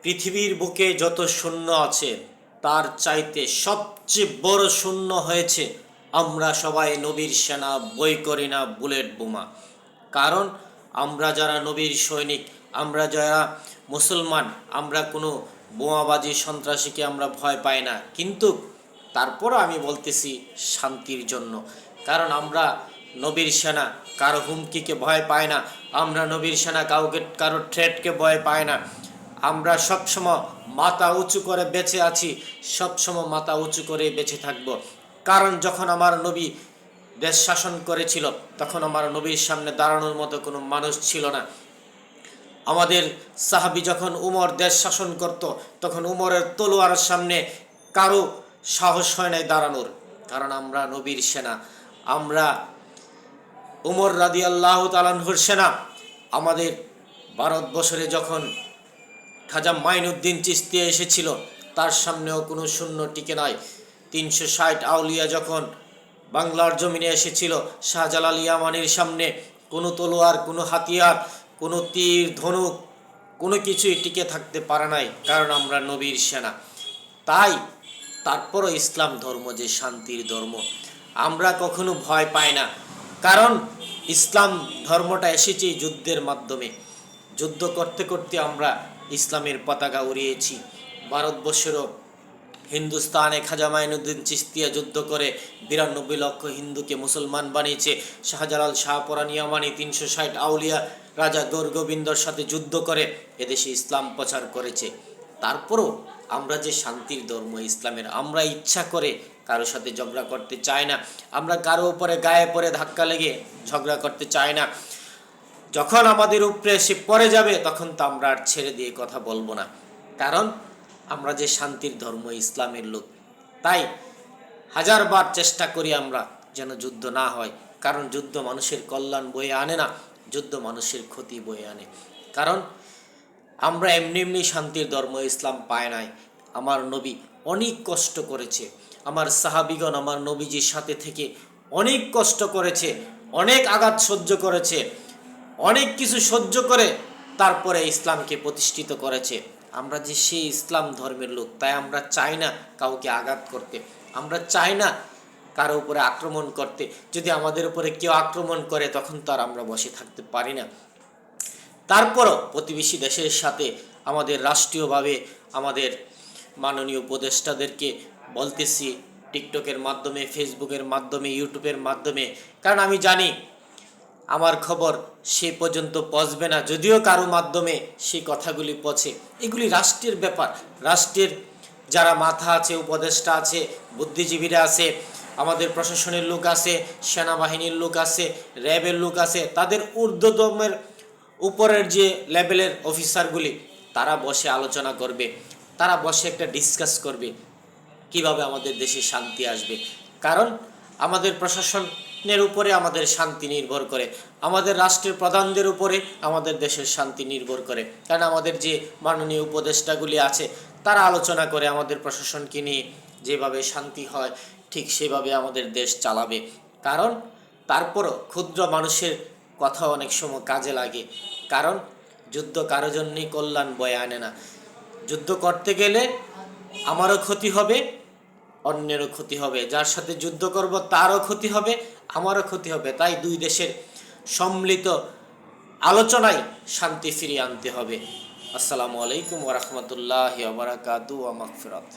পৃথিবীর বুকে যত শূন্য আছে তার চাইতে সবচেয়ে বড় শূন্য হয়েছে আমরা সবাই নবীর সেনা বই করি না বুলেট বোমা। কারণ আমরা যারা নবীর সৈনিক, আমরা যারা মুসলমান, আমরা কোনো বোমাবাজি সন্ত্রাসীকে আমরা ভয় পাই না। কিন্তু তারপরও আমি বলতেছি শান্তির জন্য। কারণ আমরা নবীর সেনা কারো হুমকিকে ভয় পাই না, আমরা নবীর সেনা কারো থ্রেটকে ভয় পাই না। আমরা সবসময় মাথা উঁচু করে বেঁচে আছি, সবসময় মাথা উঁচু করে বেঁচে থাকব। কারণ যখন আমার নবী দেশ শাসন করেছিল তখন আমার নবীর সামনে দাঁড়ানোর মতো কোনো মানুষ ছিল না। আমাদের সাহাবী যখন উমর দেশ শাসন করত তখন উমরের তলোয়ার সামনে কারো সাহস হয় নাই দাঁড়ানোর। কারণ আমরা নবীর সেনা, আমরা উমর রাদিয়াল্লাহু তাআলা আনহুর সেনা। আমাদের ভারতবর্ষে যখন খাজা মাইনুদ্দিন চিশতি এসেছিল তার সামনেও কোনো শূন্য টিকে নাই। 360 আউলিয়া যখন বাংলার জমিনে এসেছিল শাহজালাল ইয়ামানির সামনে কোনো তলোয়ার, কোনো হাতিয়ার, কোনো তীর ধনুক কোনো কিছুই টিকে থাকতে পারে নাই। কারণ আমরা নবীর সেনা। তাই তারপরও ইসলাম ধর্ম যে শান্তির ধর্ম, আমরা কখনো ভয় পাই না। কারণ ইসলাম ধর্মটা এসেছে যুদ্ধের মাধ্যমে। যুদ্ধ করতে করতে আমরা ইসলামের পতাকা উড়িয়েছি। ভারতবর্ষেরও হিন্দুস্তানে খাজা মাইনুদ্দিন চিশতিয়া যুদ্ধ করে 92 লক্ষ হিন্দুকে মুসলমান বানিয়েছে। শাহজালাল শাহপরান ইয়ামানি 360 আউলিয়া রাজা গৌরগোবিন্দর সাথে যুদ্ধ করে এদেশে ইসলাম প্রচার করেছে। তারপরও আমরা যে শান্তির ধর্ম ইসলামের, আমরা ইচ্ছা করে কারো সাথে ঝগড়া করতে চাই না, আমরা কারো উপরে গায়ে পড়ে ধাক্কা লেগে ঝগড়া করতে চাই না। যখন আমাদের উপরে সে পড়ে যাবে তখন তো আমরা আর ছেড়ে দিয়ে কথা বলবো না। কারণ আমরা যে শান্তির ধর্ম ইসলামের লোক। তাই হাজারবার চেষ্টা করি আমরা যেন যুদ্ধ না হয়। কারণ যুদ্ধ মানুষের কল্যাণ বয়ে আনে না, যুদ্ধ মানুষের ক্ষতি বয়ে আনে। কারণ আমরা এমনি এমনি শান্তির ধর্ম ইসলাম পায় নাই। আমার নবী অনেক কষ্ট করেছে, আমার সাহাবিগণ আমার নবীজির সাথে থেকে অনেক কষ্ট করেছে, অনেক আঘাত সহ্য করেছে, অনেক কিছু সহ্য করে তারপরে ইসলামকে প্রতিষ্ঠিত করেছে। আমরা যে সেই ইসলাম ধর্মের লোক, তাই আমরা চাই না কাউকে আঘাত করতে, আমরা চাই না কারো উপরে আক্রমণ করতে। যদি আমাদের উপরে কেউ আক্রমণ করে তখন তো আর আমরা বসে থাকতে পারি না। তারপরও প্রতিবেশী দেশের সাথে আমাদের রাষ্ট্রীয়ভাবে আমাদের মাননীয় উপদেষ্টাদেরকে বলতেছি, টিকটকের মাধ্যমে, ফেসবুকের মাধ্যমে, ইউটিউবের মাধ্যমে। কারণ আমি জানি আমার খবর সে পর্যন্ত পৌঁছবে না, যদিও কারো মাধ্যমে সেই কথাগুলি পৌঁছে। এগুলি রাষ্ট্রের ব্যাপার। রাষ্ট্রের যারা মাথা আছে, উপদেষ্টা আছে, বুদ্ধিজীবীরা আছে, আমাদের প্রশাসনের লোক আছে, সেনাবাহিনীর লোক আছে, র্যাবের লোক আছে, তাদের ঊর্ধ্বতমের উপরের যে লেভেলের অফিসারগুলি তারা বসে আলোচনা করবে, তারা বসে একটা ডিসকাস করবে কিভাবে আমাদের দেশে শান্তি আসবে। কারণ আমাদের প্রশাসনের উপরে আমাদের শান্তি নির্ভর করে, আমাদের রাষ্ট্রের প্রধানদের উপরে আমাদের দেশের শান্তি নির্ভর করে। কারণ আমাদের যে মাননীয় উপদেষ্টাগুলি আছে তারা আলোচনা করে আমাদের প্রশাসনকে নিয়ে, যেভাবে শান্তি হয় ঠিক সেভাবে আমাদের দেশ চালাবে। কারণ তারপরও ক্ষুদ্র মানুষের কথা অনেক সময় কাজে লাগে। কারণ যুদ্ধ কারো জন্যই কল্যাণ বয়ে আনে না। যুদ্ধ করতে গেলে আমারও ক্ষতি হবে, অন্যেরও ক্ষতি হবে, যার সাথে যুদ্ধ করব তারও ক্ষতি হবে, আমারও ক্ষতি হবে। তাই দুই দেশের সম্মিলিত আলোচনায় শান্তি ফিরিয়ে আনতে হবে। আসসালামু আলাইকুম ওয়া রাহমাতুল্লাহি ওয়া বারাকাতুহু ওয়া মাগফিরাত।